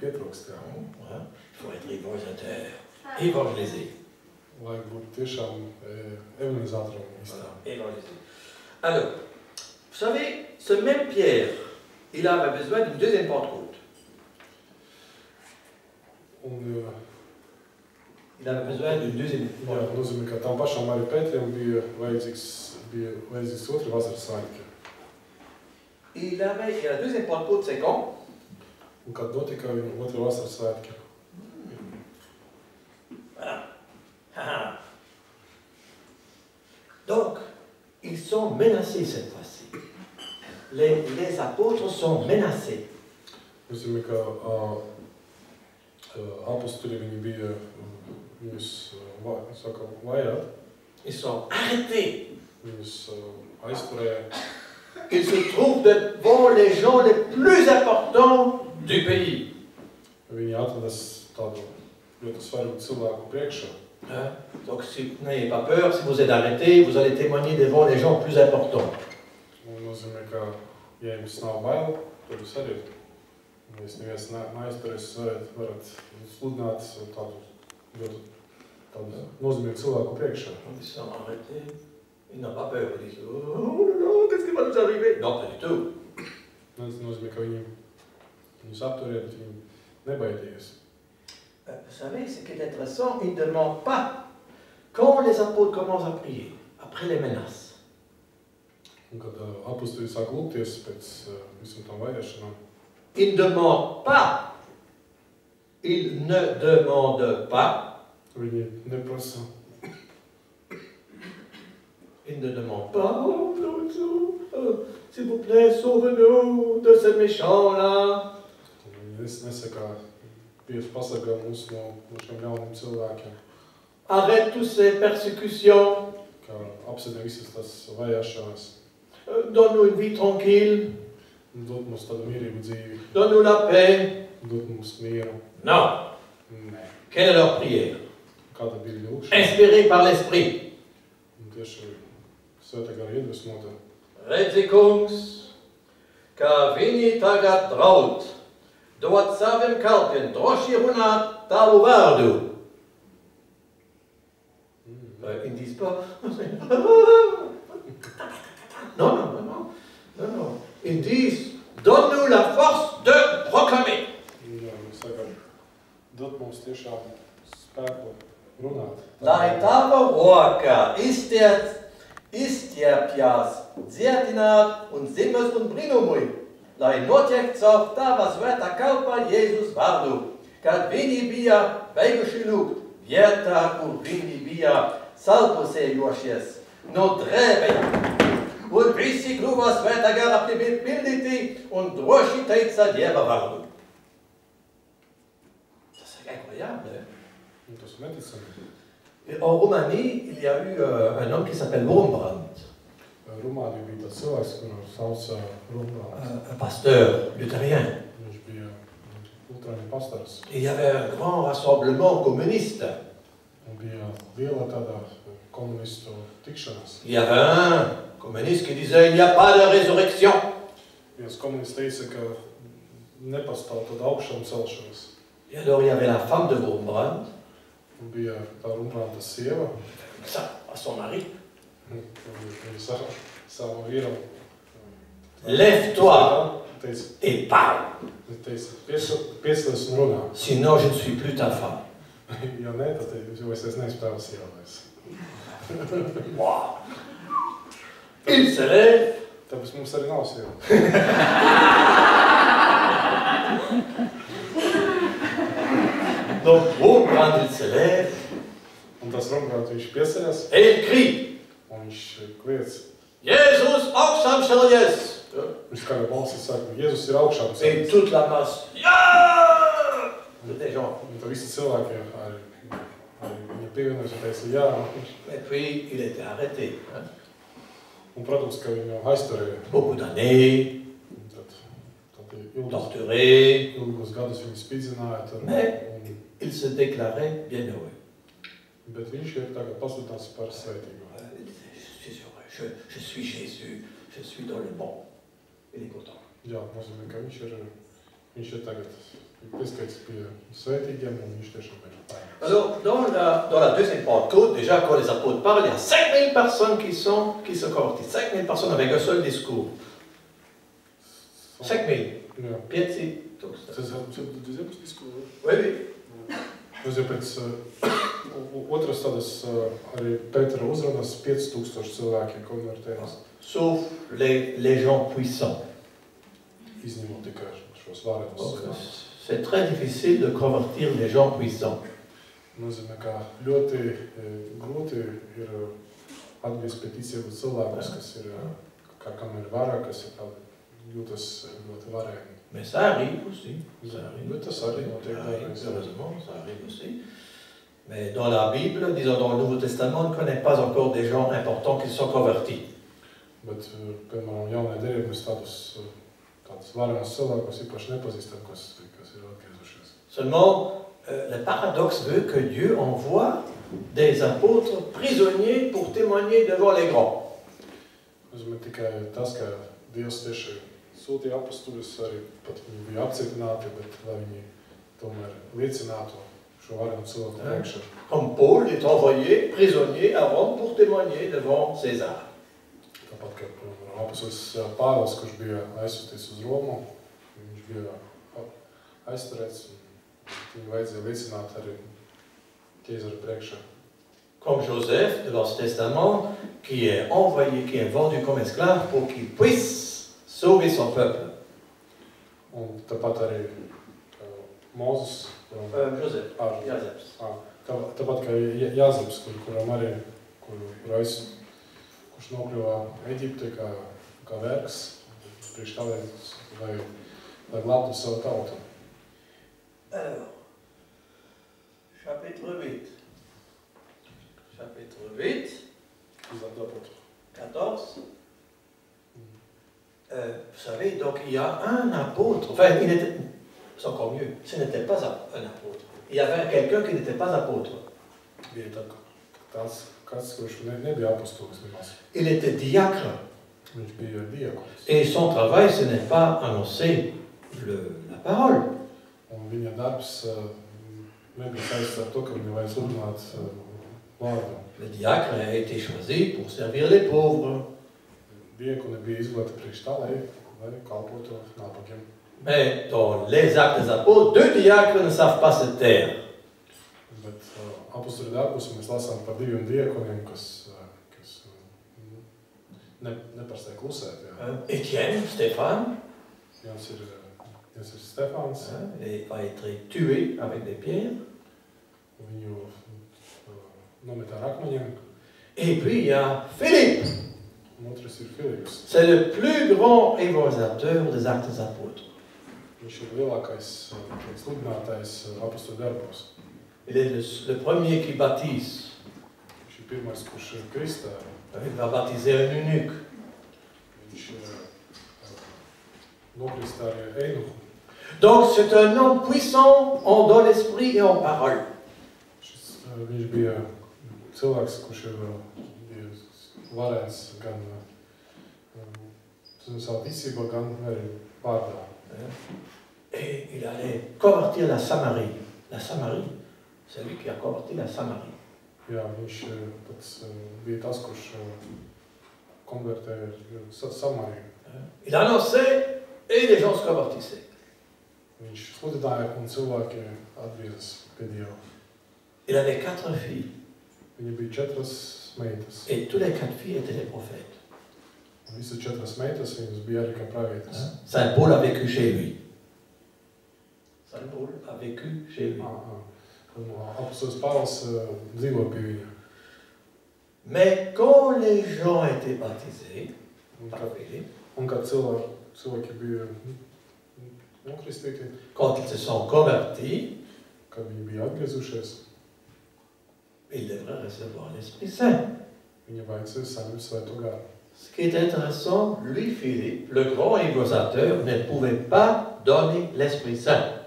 pietrūkst. Il faut être évangélisateur. Évangéliser. Vajag būt tiešām evangelizatoram īstā. Évangéliser. Alors, vous savez, ce même Pierre, il avait besoin d'une deuxième Pentecôte. Il avait besoin d'une deuxième Pentecôte. Nozīmē, ka tam pašam arī Pēterim bija vajadzīgs otra vasaras svētki. Et la deuxième Pentecôte, c'est quand? Un kad notika viņa otra vasaras svētki. Voilà. Donc, ils sont menacés cette fois-ci. Les apôtres sont menacés. Nozīmē, ka apostoli viņi bija viņus vajāt. Ils sont arrêtés. Viņus aizturēja. Ils se trouvent devant les gens les plus importants du pays. Viņi atrodas tādu ļoti svarīgu cilvēku priekšā. Donc, si vous n'ayez pas peur, si vous êtes arrêté, vous allez témoigner devant les gens plus importants. Nozīmē, ka, ja jums nav bail, tad jūs arī, ja neviens neaizturēs, varat sludināt tādu nozīmīgu cilvēku priekšā. Ils sont arrêtés, ils n'ont pas peur, ils disent, oh là là, qu'est-ce qui va nous arriver? Non, pas du tout. Tas nozīmē, ka viņus apturēja, bet viņi nebaidījās. Vous savez, ce qui est intéressant, ils ne demandent pas quand les apôtres commencent à prier, après les menaces. Un kad apostoli sāk lūgties pēc visam tam vajāšanām. Ils ne demandent pas. Ils ne demandent pas. Viņi neprasa. Ils ne demandent pas. Oh, s'il vous plaît, sauve-nous de ce méchant-là. Viņi nesaka, Dievs pasargā mūs no šiem ļauniem cilvēkiem. Arrête toutes ces persécutions. Kā apsēdē visas tās vajāšanas. Donne-nous une vie tranquille. Dod mums tādu mierīgu dzīvi. Donne-nous la paix. Dod mums mieru. Non. Nē. Quelle est leur prière? Kāda bija lūkšana? Inspirée par l'esprit. Un tieši svētā gara iedvesmota. Redzi, kungs, ka viņi tagad draud. Dod saviem kalpiem droši runāt tavu vārdu. Ils ne disent pas. Non. Ils disent, donne-nous la force de proclamer. Jā, viņi saka, dod mums tiešām spēku runāt. Lai tava roka izstiepjas dziedināt un zimas un brīnumi. Lai notiek caur tava svētā kalpa Jēzus vārdu, kad viņi bija beiguši lūgt vietā, kur viņi bija salpusējošies no drēbēm. Un visi kļuva svētā gara piepildīti un droši teica Dieva vārdu. C'est incroyable. Tas neticami. En Roumanie, il y a eu un homme qui s'appelle Wurmbrand. Rumānija bija tāds cilvēks, kuru sauca Wurmbrand. Un pasteur luthérien. Viņš bija luterāņu pastors. Il y avait un grand rassemblement communiste. Un bija liela tāda komunistu tikšanās. Il y avait un communiste qui disait il n'y a pas de résurrection. Viens komunists teica, ka nepastāv tāda augšana celšanas. Et alors il y avait la femme de Wurmbrand. Un bija tā Wurmbranda sieva. Ça, à son mari. Viņa savam vīram. Lève-toi et parle. Viņa teica, piecelies un runā. Sinon je ne suis plus ta femme. Ja nē, tad es neesmu tavs sievais. Wow. Il se lève. Tāpēc mums arī nav sieva. Donc Wurmbrand, il se lève. Un tas Wurmbrand, viņš pieceļas. Et il crie. Un viņš kliedz. Jēzus augšām celties. Viņš kādā balsī saka, Jēzus ir augšām celties. Et toute la masse. Jā! Des gens. Un tā visi cilvēki arī viņa pievienojas un teica, jā. Et puis il était arrêté. Un, protams, ka viņu aizturēja. Beaucoup d'années. Torturé. Ilgus gadus viņu spidzināja. Mais il se déclarait bienheureux. Bet viņš ir tagad pasludināts par svētīgu. Je suis heureux, je suis Jésus, je suis dans le bon. Il est content. Jā, nozīmē, ka viņš ir tagad pieskaits pie svētīgiem, un viņš tiešām ir paņemts. Alors, dans la deuxième Pentecôte, déjà, quand les apôtres parlent, il y a 5000 personnes qui se convertissent. 5000 personnes avec un seul discours. 5000. Jā. 500. Tas ir deuxième discours. Oui, oui. Uz jau pēc otras tādas arī Pētera uzrunas 5000 cilvēki konvertējās. Sauf les gens puissants. Izņemot tikai šos varenus. C'est très difficile de convertir les gens puissants. Nozīmē, ka ļoti grūti ir atgriezt pie ticības cilvēkus, kas ir, kam ir vara, kas ir jūtas ļoti varēni. Mais ça arrive aussi. Bet tas arī notiek dažreiz. Heureusement, ça arrive aussi. Mais dans la Bible, disons dans le Nouveau Testament, on ne connaît pas encore des gens importants qui se sont convertis. Bet, piemēram, jaunajā derībā mēs tādus varenus cilvēkus īpaši nepazīstam, kas ir atgriezušies. Seulement, le paradoxe veut que Dieu envoie des apôtres prisonniers pour témoigner devant les grands. Nozīmē tikai tas, ka Dievs tieši sūtīja apostuļus, arī pat viņi bija apcietināti, bet lai viņi tomēr liecinātu šo varenu cilvēku priekšā. Comme Paul est envoyé prisonnier à Rome pour témoigner devant César. Tāpat kā apostulis Pāvils, kurš bija aizsūtīts uz Romu, viņš bija aizturēts, un viņu vajadzēja liecināt arī ķēzara priekšā. Comme Joseph de l'Ancien Testament, qui est envoyé, qui est vendu comme esclave pour qu'il puisse sauver son peuple. Un tāpat arī Mūzes. Joseph, Jāzeps. Tāpat kā Jāzeps, kuram arī, kurš nokļuva Eģiptē kā vergs, priekš tādēļ, lai glābtu savu tautu. Alors, chapitre 8. Chapitre 8. 14. Vous savez, donc il y a un apôtre, enfin, c'est encore mieux, ce n'était pas un apôtre. Il y avait quelqu'un qui n'était pas apôtre. Il était diacre. Et son travail, ce n'est pas annoncer la parole. Le diacre a été choisi pour servir les pauvres. Mais dans les actes des apôtres, 2 diacres ne savent pas se taire. Étienne, Stéphane, il va être tué avec des pierres. Et puis il y a Philippe. C'est le plus grand évangélisateur des actes des apôtres. Il est le premier qui baptise. Il va baptiser un eunuque. Donc c'est un homme puissant en don d'esprit et en parole. Et il allait convertir la Samarie. La Samarie, c'est lui qui a converti la Samarie. Il annonçait et les gens se convertissaient. Il avait 4 filles. Et tous les 4 filles étaient des prophètes. Saint Paul a vécu chez lui. Saint Paul a vécu chez lui. Mais quand les gens étaient baptisés, quand ils se sont convertis, ils devraient recevoir l'Esprit Saint. Ce qui est intéressant, lui, Philippe, le grand évangélisateur, ne pouvait pas donner l'Esprit Saint.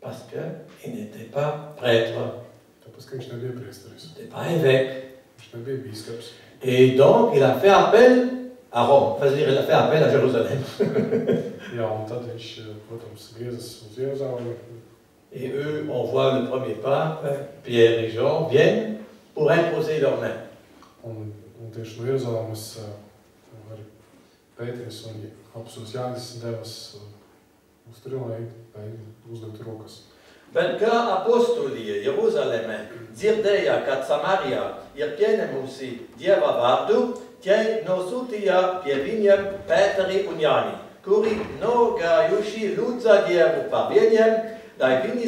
Parce qu'il n'était pas prêtre. Tāpēc, ka viņš nebija priesteris. Il n'était pas évêque. Viņš nebija bīskaps. Et donc, il a fait appel à Rome. Enfin, il a fait appel à Jérusalem. Jā, un tad viņš, protams, griezās uz Jeruzalemi. Et eux, on voit le premier pape, Pierre et Jean, viennent pour imposer leurs mains. Un tieši no Jeruzalemes arī Pēteris un apostils Jānis devas uz turieni, lai uzlikt rokas. Bet kā apostoli Jeruzalemē dzirdēja, ka Samarijā ir pieņemusi Dieva vārdu, tie nosūtīja pie viņiem Pēteri un Jāni, kuri nogājuši lūdza Dievu par viņiem, lai viņi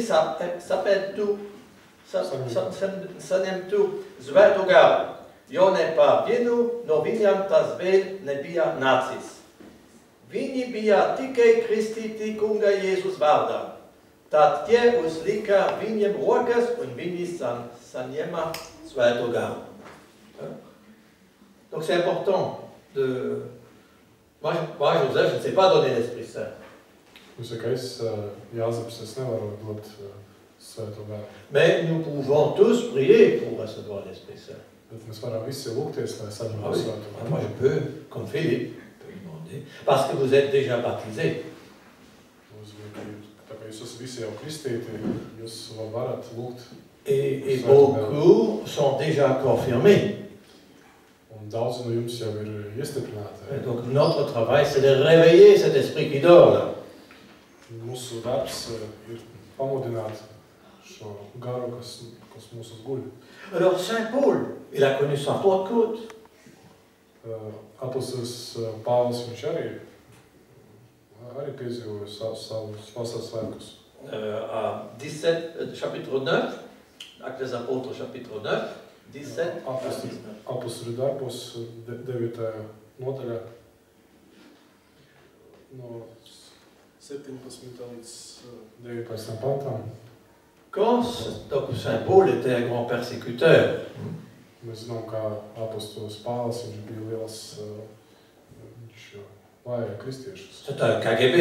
saņemtu svēto garu, jo ne par vienu no viņiem tas vēl nebija nācis. Viņi bija tikai kristīti kunga Jēzus vārdā. Tad tie uzlika viņiem rokas un viņi saņēma svēto garu. Donc c'est important de... Moi, Joseph, je ne sais pas donner l'Esprit Saint. Jūs sakat, Jāzeps, es nevaru dot svēto garu. Mais nous pouvons tous prier pour recevoir l'Esprit Saint. Bet mēs varam visi lūgties, lai saņemtu svēto garu. Moi, je peux, comme Philippe, demander, parce que vous êtes déjà baptisés. Tā kā jūs esat visi jau kristīti, jūs varat lūgt. Et beaucoup sont déjà confirmés. Un daudzi no jums jau ir iestiprināti. Donc notre travail, c'est de réveiller cet esprit qui dort là. Mūsu darbs ir pamudināt šo garu, kas mūsos guļ. Alors Saint Paul, il a connu sa Pentecôte. Apostols Pāvils, viņš arī piedzīvoja savus vasaras svētkus. À 17, chapitre 9, Actes des Apôtres, chapitre 9, 17 à 19. Apostoļu darbos 9. nodaļā no 17. līdz 19. pantam. Quand donc Saint Paul était un grand persécuteur, Mēs zinām, kā apostols Pāvils, viņš bija liels, viņš vajāja kristiešus. c'était un KGB.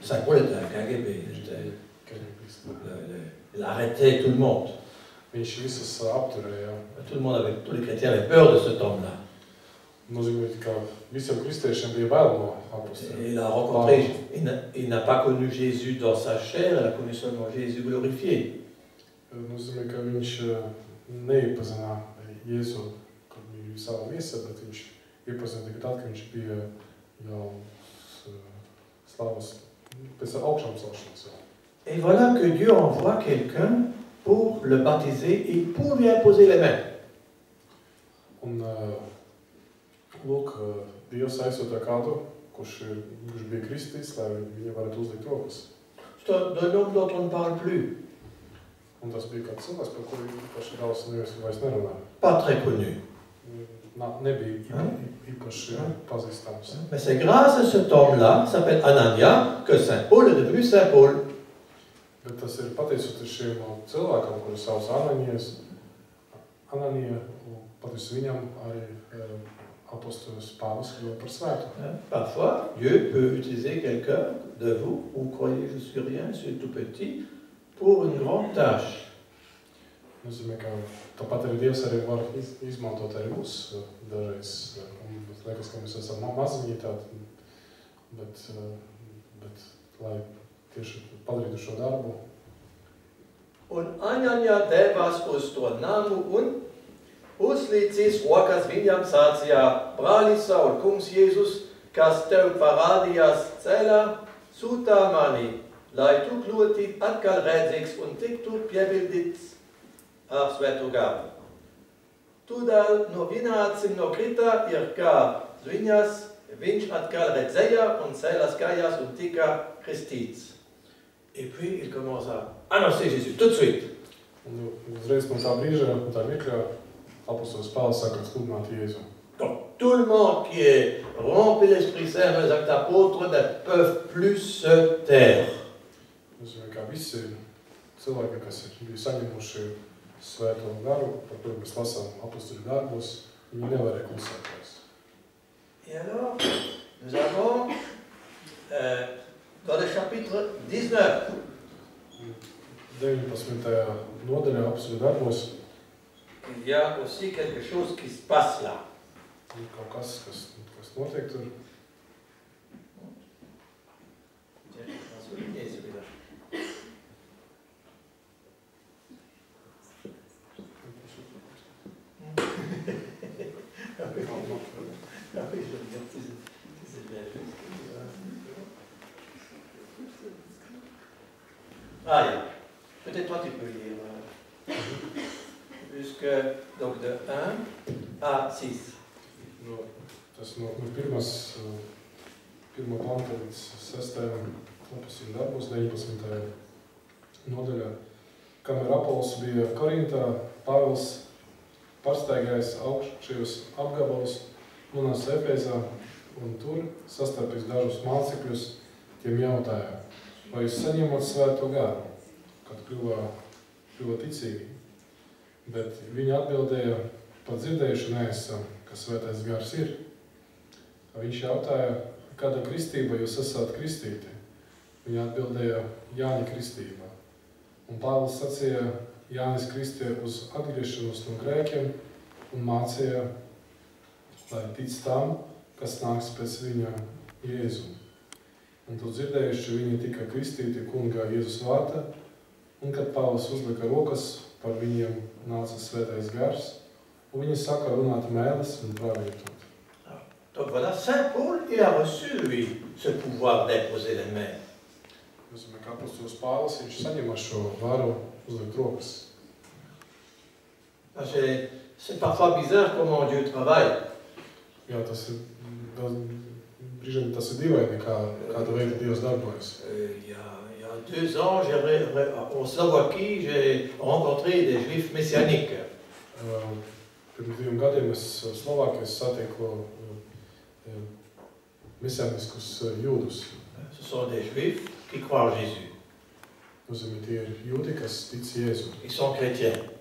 Saint Paul était un KGB. Il arrêtait tout le monde. Viņš visus apturēja. Tous les chrétiens avaient peur de cet homme-là. Nozīmē, ka visiem kristiešiem bija bail no apostoliem. Il a rencontré, il n'a pas connu Jésus dans sa chair, il a connu seulement Jésus glorifié. Nozīmē, ka viņš neiepazina Jēzu, kad bija savā miesā, bet viņš iepazina tikai tad, ka viņš bija jau slavas pēc augšām celšanas. Et voilà que Dieu envoie quelqu'un pour le baptiser et pour lui imposer les mains. Un lūk, Dievs aizsūta kādu, kurš bija kristīts, lai viņi varētu uzlikt rokas. C'est un homme dont on ne parle plus. Un tas bija kāds cilvēks, par kuru īpaši daudz vairs nerunā. Pas très connu. Nebija īpaši pazīstams. Mais c'est grâce à cet homme-là, qui s'appelle Anania, que Saint Paul est devenu Saint Paul. Bet tas ir pateicoties šiem cilvēkam, kuru sauc Ananija, pateicoties viņam arī apostols Pāvils kļuva par svētu. Parfois, Dieu peut utiliser quelqu'un de vous, vous croyez je suis rien, je suis tout petit, pour une grande tâche. Nozīmē, ka tāpat arī Dievs arī var izmantot arī mūs dažreiz. Liekas, ka mēs esam maziņi tādi, bet lai tieši padarītu šo darbu. Un Anania devas uz to namu un uzlicis rokas viņam sācījā: Brāli Saul, kungs Jēzus, kas tev parādījās ceļā, sūtā mani, lai tu kļūtu atkal redzīgs un tiktu piebildīts ar svēto garu. Tūdaļ no viņa acīm nokrita ir kā zviņas, viņš atkal redzēja un cēlās kājās un tika kristīts. Et puis il commence à annoncer Jésus tout de suite. Un uzreiz no tā brīža, no tā mirkļa, apostols Pāvils saka sludināt Jēzu. Donc tout le monde qui est rempli l'Esprit Saint dans les actes d'apôtres ne peuvent plus se taire. Nozīmē, kā visi cilvēki, kas ir saņemuši svēto garu, par kuru mēs lasām apostoļu darbos, viņi nevarēja klusēties. Et alors, nous avons dans le chapitre 19. 19. nodaļā apakstu darbos il y a aussi quelque chose qui se passe là. ir kaut kas, kas notiek tur. Tiens, je vais souligner celui-là. Ah oui, je regarde si c'est bien juste. Ah, yeah. Peut-être toi tu peux lire. Jusque, donc de 1 à 6. No, tas no pirmā panta līdz 6. apakstu darbos, 19. nodaļā. Kamēr Apolos bija Korintā, Pāvils pārsteigājis augšējos apgabalus, nonāca Efēzā un tur sastapis dažus mācekļus, tiem jautāja, vai jūs saņemat svēto garu, kad kļuva ticīgi. Bet viņi atbildēja, pat dzirdējuši neesam, ka svētais gars ir. Viņš jautāja, kāda kristība jūs esat kristīti? Viņi atbildēja, Jāņa kristībā. Un Pāvils sacīja, Jānis kristīja uz atgriešanos no grēkiem un mācīja, lai tic tam, kas nāks pēc viņa Jēzu. Un to dzirdējuši viņi tika kristīti kungā Jēzus vārdā, un kad Pāvils uzlika rokas, par viņiem nāca svētais gars, un viņi saka runāt mēles un pravietot. Donc voilà, Saint Paul, il a reçu, lui, ce pouvoir d'imposer les mains. Nozīmē, ka apostols Pāvils, viņš saņem šo varu uzlikt rokas. C'est parfois bizarre comment Dieu travaille. Jā, tas ir, brīžiem tas ir dīvaini, kāda veida Dievs darbojas. Il y a 2 ans, en Slovaquie, j'ai rencontré des juifs messianiques. Pirms 2 gadiem es Slovākijā satiku mesianiskus jūdus. Ce sont des juifs qui croient en Jésus. Nozīmē, tie ir jūdi, kas tic Jēzu. Ils sont chrétiens.